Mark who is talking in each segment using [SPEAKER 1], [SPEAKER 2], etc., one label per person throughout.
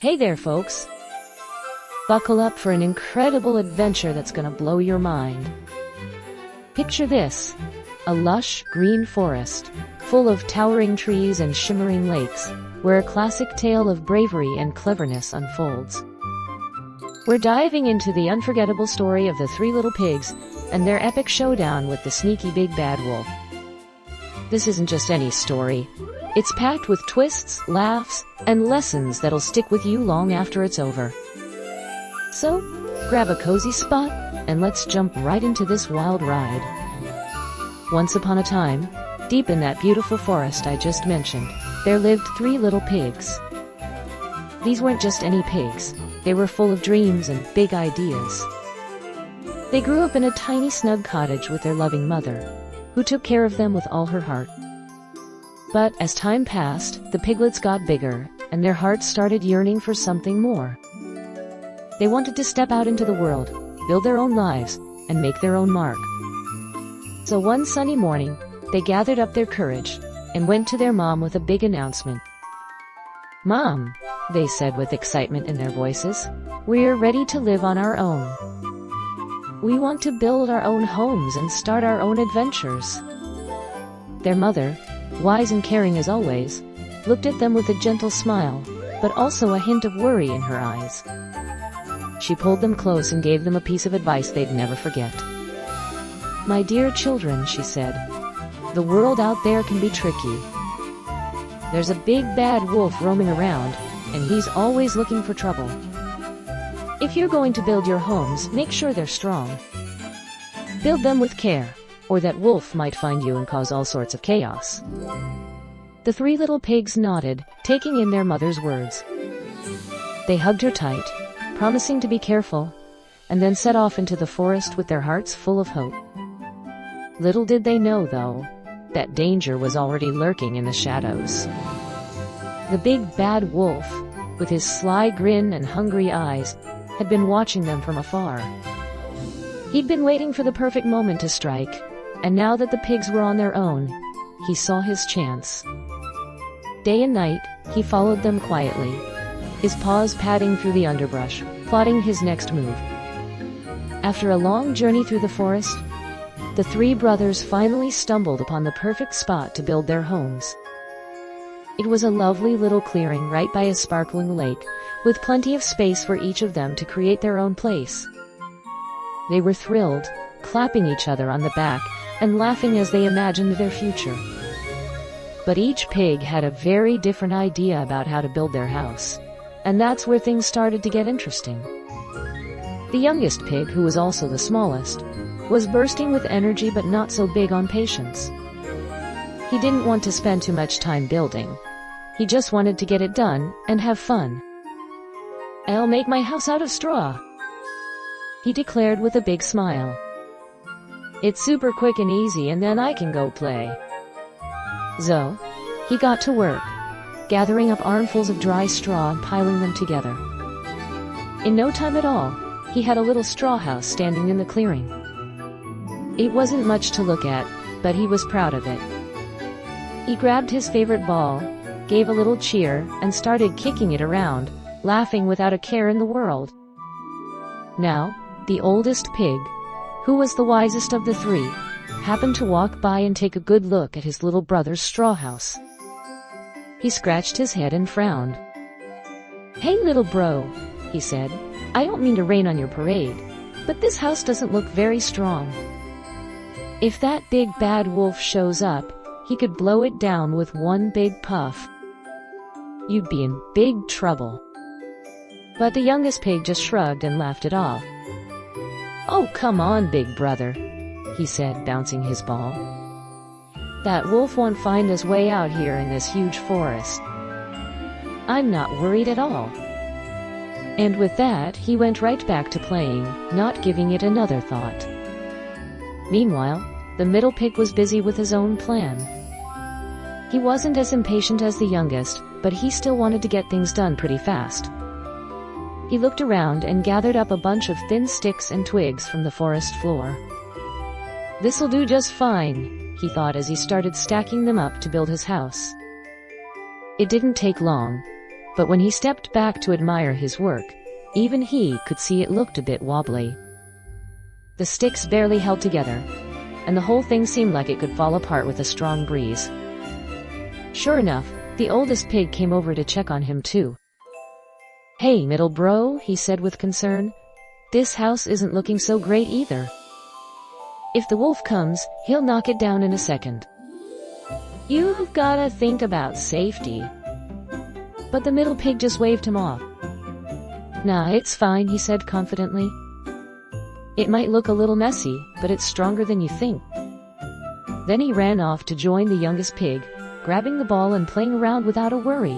[SPEAKER 1] Hey there, folks! Buckle up for an incredible adventure that's gonna blow your mind. Picture this: a lush, green forest, full of towering trees and shimmering lakes, where a classic tale of bravery and cleverness unfolds. We're diving into the unforgettable story of the three little pigs and their epic showdown with the sneaky big bad wolf. This isn't just any story. It's packed with twists, laughs, and lessons that'll stick with you long after it's over. So, grab a cozy spot, and let's jump right into this wild ride. Once upon a time, deep in that beautiful forest I just mentioned, there lived three little pigs. These weren't just any pigs. They were full of dreams and big ideas. They grew up in a tiny snug cottage with their loving mother, who took care of them with all her heart. But as time passed, the piglets got bigger, and their hearts started yearning for something more. They wanted to step out into the world, build their own lives, and make their own mark. So one sunny morning, they gathered up their courage and went to their mom with a big announcement. "Mom," they said with excitement in their voices, "we're ready to live on our own. We want to build our own homes and start our own adventures." Their mother, wise and caring as always, looked at them with a gentle smile, but also a hint of worry in her eyes. She pulled them close and gave them a piece of advice they'd never forget. "My dear children," she said, "the world out there can be tricky. There's a big bad wolf roaming around, and he's always looking for trouble. If you're going to build your homes, make sure they're strong. Build them with care, or that wolf might find you and cause all sorts of chaos." The three little pigs nodded, taking in their mother's words. They hugged her tight, promising to be careful, and then set off into the forest with their hearts full of hope. Little did they know, though, that danger was already lurking in the shadows. The big bad wolf, with his sly grin and hungry eyes, had been watching them from afar. He'd been waiting for the perfect moment to strike, and now that the pigs were on their own, he saw his chance. Day and night, he followed them quietly, his paws padding through the underbrush, plotting his next move. After a long journey through the forest, the three brothers finally stumbled upon the perfect spot to build their homes. It was a lovely little clearing right by a sparkling lake, with plenty of space for each of them to create their own place. They were thrilled, clapping each other on the back and laughing as they imagined their future. But each pig had a very different idea about how to build their house, and that's where things started to get interesting. The youngest pig, who was also the smallest, was bursting with energy but not so big on patience. He didn't want to spend too much time building. He just wanted to get it done and have fun. "I'll make my house out of straw," he declared with a big smile. "It's super quick and easy, and then I can go play." So, he got to work, gathering up armfuls of dry straw and piling them together. In no time at all, he had a little straw house standing in the clearing. It wasn't much to look at, but he was proud of it. He grabbed his favorite ball, gave a little cheer, and started kicking it around, laughing without a care in the world. Now, the oldest pig, who was the wisest of the three, happened to walk by and take a good look at his little brother's straw house. He scratched his head and frowned. "Hey, little bro," he said, "I don't mean to rain on your parade, but this house doesn't look very strong. If that big bad wolf shows up, he could blow it down with one big puff. You'd be in big trouble." But the youngest pig just shrugged and laughed it off. "Oh, come on, big brother," he said, bouncing his ball. "That wolf won't find his way out here in this huge forest. I'm not worried at all." And with that, he went right back to playing, not giving it another thought. Meanwhile, the middle pig was busy with his own plan. He wasn't as impatient as the youngest, but he still wanted to get things done pretty fast. He looked around and gathered up a bunch of thin sticks and twigs from the forest floor. "This'll do just fine," he thought as he started stacking them up to build his house. It didn't take long, But when he stepped back to admire his work, even he could see it looked a bit wobbly. The sticks barely held together, and the whole thing seemed like it could fall apart with a strong breeze. Sure enough, the oldest pig came over to check on him too. "Hey, middle bro," he said with concern. "This house isn't looking so great either. If the wolf comes, he'll knock it down in a second. You've gotta think about safety." But the middle pig just waved him off. "Nah, it's fine," he said confidently. "It might look a little messy, but it's stronger than you think." Then he ran off to join the youngest pig, grabbing the ball and playing around without a worry.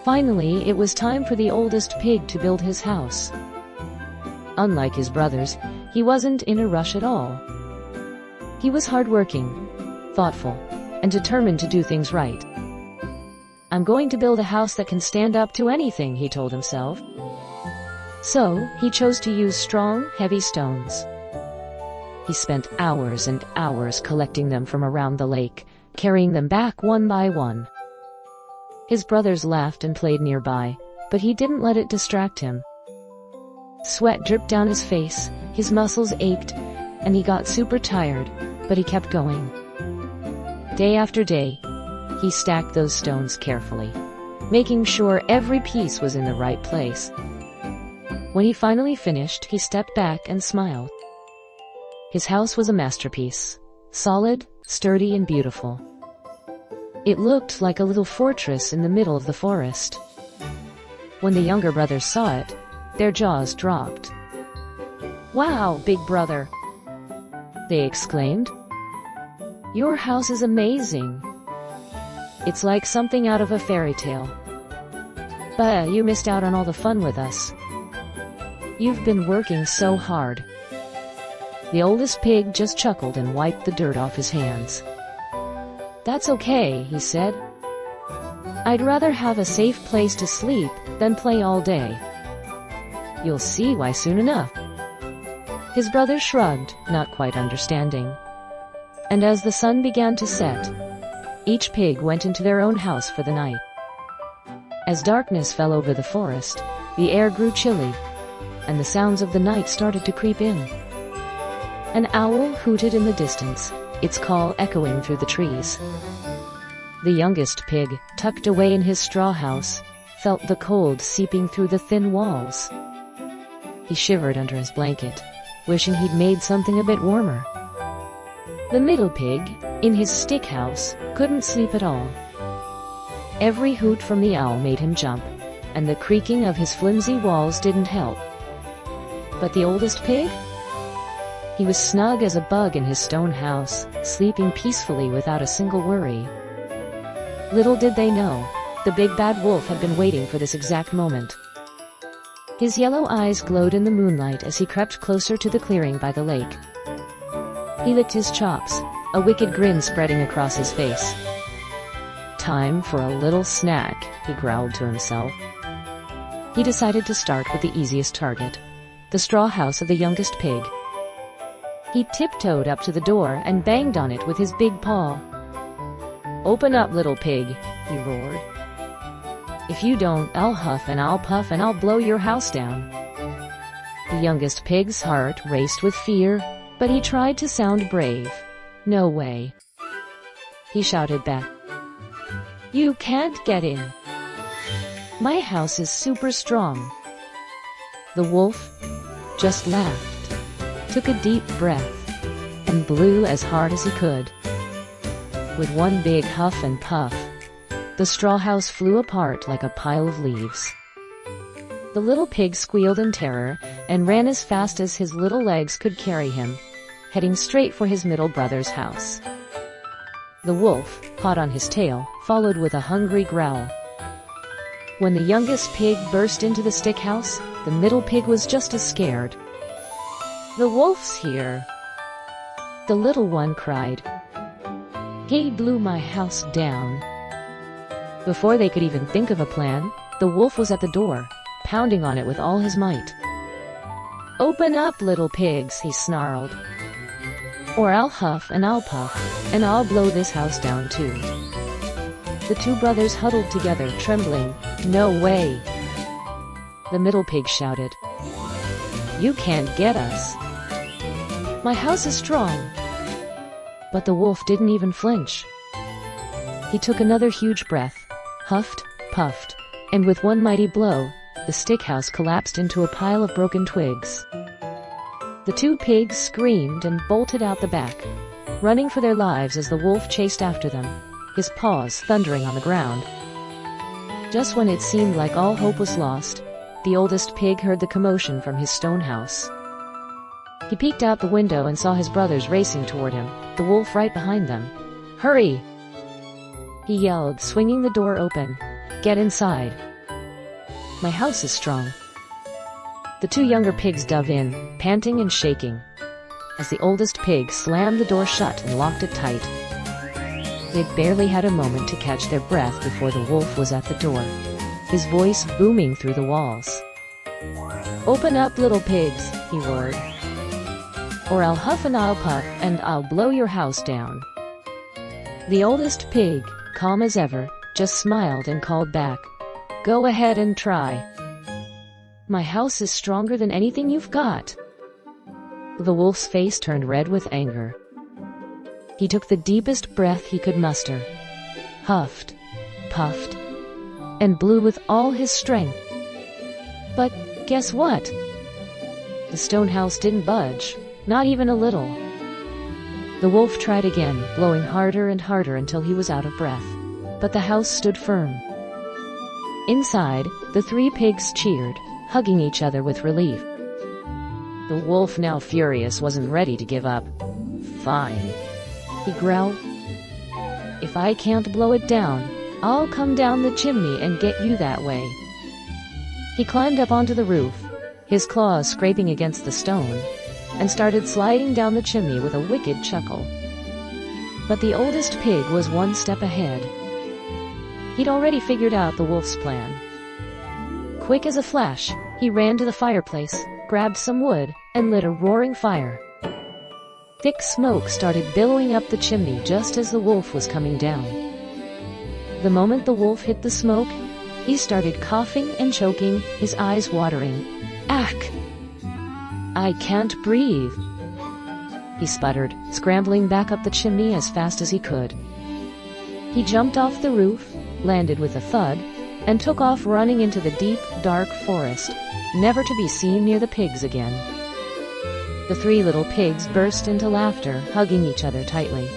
[SPEAKER 1] Finally, it was time for the oldest pig to build his house. Unlike his brothers, he wasn't in a rush at all. He was hardworking, thoughtful, and determined to do things right. "I'm going to build a house that can stand up to anything," he told himself. So, he chose to use strong, heavy stones. He spent hours and hours collecting them from around the lake, carrying them back one by one. His brothers laughed and played nearby, but he didn't let it distract him. Sweat dripped down his face, his muscles ached, and he got super tired, but he kept going. Day after day, he stacked those stones carefully, making sure every piece was in the right place. When he finally finished, he stepped back and smiled. His house was a masterpiece, solid, sturdy, and beautiful. It looked like a little fortress in the middle of the forest. When the younger brothers saw it, their jaws dropped. "Wow, big brother!" they exclaimed. "Your house is amazing. It's like something out of a fairy tale. But you missed out on all the fun with us. You've been working so hard." The oldest pig just chuckled and wiped the dirt off his hands. "That's okay," he said. "I'd rather have a safe place to sleep than play all day. You'll see why soon enough." His brothers shrugged, not quite understanding. And as the sun began to set, each pig went into their own house for the night. As darkness fell over the forest, the air grew chilly, and the sounds of the night started to creep in. An owl hooted in the distance, its call echoing through the trees. The youngest pig, tucked away in his straw house, felt the cold seeping through the thin walls. He shivered under his blanket, wishing he'd made something a bit warmer. The middle pig, in his stick house, couldn't sleep at all. Every hoot from the owl made him jump, and the creaking of his flimsy walls didn't help. But the oldest pig? He was snug as a bug in his stone house, sleeping peacefully without a single worry. Little did they know, the big bad wolf had been waiting for this exact moment. His yellow eyes glowed in the moonlight as he crept closer to the clearing by the lake. He licked his chops, a wicked grin spreading across his face. "Time for a little snack," he growled to himself. He decided to start with the easiest target, the straw house of the youngest pig. He tiptoed up to the door and banged on it with his big paw. "Open up, little pig," he roared. "If you don't, I'll huff and I'll puff and I'll blow your house down." The youngest pig's heart raced with fear, but he tried to sound brave. "No way," he shouted back. "You can't get in. My house is super strong." The wolf just laughed, took a deep breath, and blew as hard as he could. With one big huff and puff, the straw house flew apart like a pile of leaves. The little pig squealed in terror and ran as fast as his little legs could carry him, heading straight for his middle brother's house. The wolf, hot on his tail, followed with a hungry growl. When the youngest pig burst into the stick house, the middle pig was just as scared. "The wolf's here!" the little one cried. "He blew my house down." Before they could even think of a plan, the wolf was at the door, pounding on it with all his might. "Open up, little pigs," he snarled. "Or I'll huff and I'll puff, and I'll blow this house down too." The two brothers huddled together, trembling, "No way!" The middle pig shouted. "You can't get us. My house is strong." But the wolf didn't even flinch. He took another huge breath, huffed, puffed, and with one mighty blow, the stick house collapsed into a pile of broken twigs. The two pigs screamed and bolted out the back, running for their lives as the wolf chased after them, his paws thundering on the ground. Just when it seemed like all hope was lost, the oldest pig heard the commotion from his stone house. He peeked out the window and saw his brothers racing toward him, the wolf right behind them. "Hurry!" he yelled, swinging the door open. "Get inside. My house is strong." The two younger pigs dove in, panting and shaking, as the oldest pig slammed the door shut and locked it tight. They'd barely had a moment to catch their breath before the wolf was at the door, his voice booming through the walls. "Open up, little pigs," he roared, "or I'll huff and I'll puff and I'll blow your house down." The oldest pig, calm as ever, just smiled and called back, "Go ahead and try. My house is stronger than anything you've got." The wolf's face turned red with anger. He took the deepest breath he could muster, huffed, puffed, and blew with all his strength. But guess what? The stone house didn't budge, not even a little. The wolf tried again, blowing harder and harder until he was out of breath, but the house stood firm. Inside, the three pigs cheered, hugging each other with relief. The wolf, now furious, wasn't ready to give up. "Fine," he growled. "If I can't blow it down, I'll come down the chimney and get you that way." He climbed up onto the roof, his claws scraping against the stone, and started sliding down the chimney with a wicked chuckle. But the oldest pig was one step ahead. He'd already figured out the wolf's plan. Quick as a flash, he ran to the fireplace, grabbed some wood, and lit a roaring fire. Thick smoke started billowing up the chimney just as the wolf was coming down. The moment the wolf hit the smoke, he started coughing and choking, his eyes watering. "Ack! I can't breathe," he sputtered, scrambling back up the chimney as fast as he could. He jumped off the roof, landed with a thud, and took off running into the deep, dark forest, never to be seen near the pigs again. The three little pigs burst into laughter, hugging each other tightly.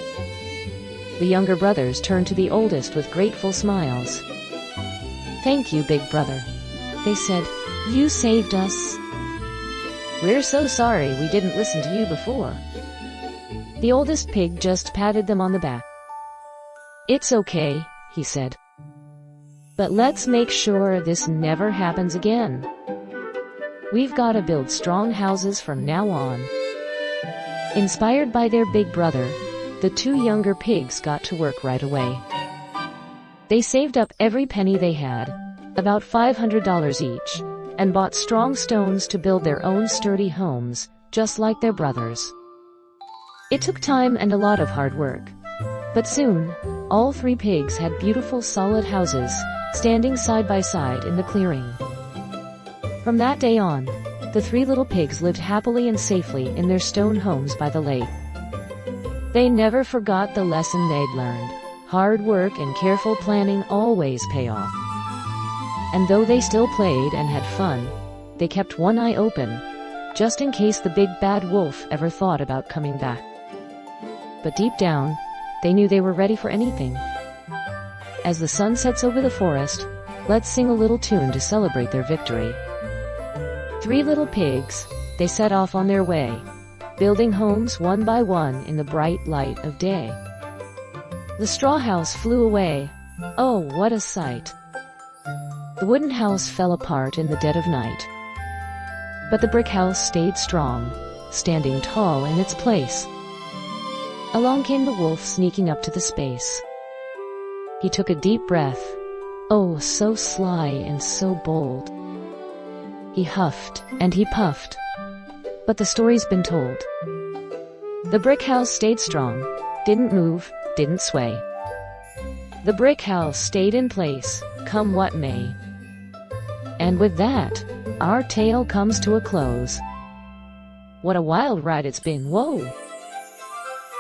[SPEAKER 1] The younger brothers turned to the oldest with grateful smiles. "Thank you, big brother," they said. "You saved us." "We're so sorry we didn't listen to you before." The oldest pig just patted them on the back. "It's okay," he said. "But let's make sure this never happens again. We've got to build strong houses from now on." Inspired by their big brother, the two younger pigs got to work right away. They saved up every penny they had, about $500 each, and bought strong stones to build their own sturdy homes, just like their brothers. It took time and a lot of hard work, but soon, all three pigs had beautiful solid houses, standing side by side in the clearing. From that day on, the three little pigs lived happily and safely in their stone homes by the lake. They never forgot the lesson they'd learned. Hard work and careful planning always pay off. And though they still played and had fun, they kept one eye open, just in case the big bad wolf ever thought about coming back. But deep down, they knew they were ready for anything. As the sun sets over the forest, let's sing a little tune to celebrate their victory. Three little pigs, they set off on their way, building homes one by one in the bright light of day. The straw house flew away. Oh, what a sight! The wooden house fell apart in the dead of night. But the brick house stayed strong, standing tall in its place. Along came the wolf, sneaking up to the space. He took a deep breath, oh, so sly and so bold. He huffed and he puffed, but the story's been told. The brick house stayed strong, didn't move, didn't sway. The brick house stayed in place, come what may. And with that, our tale comes to a close. What a wild ride it's been, whoa!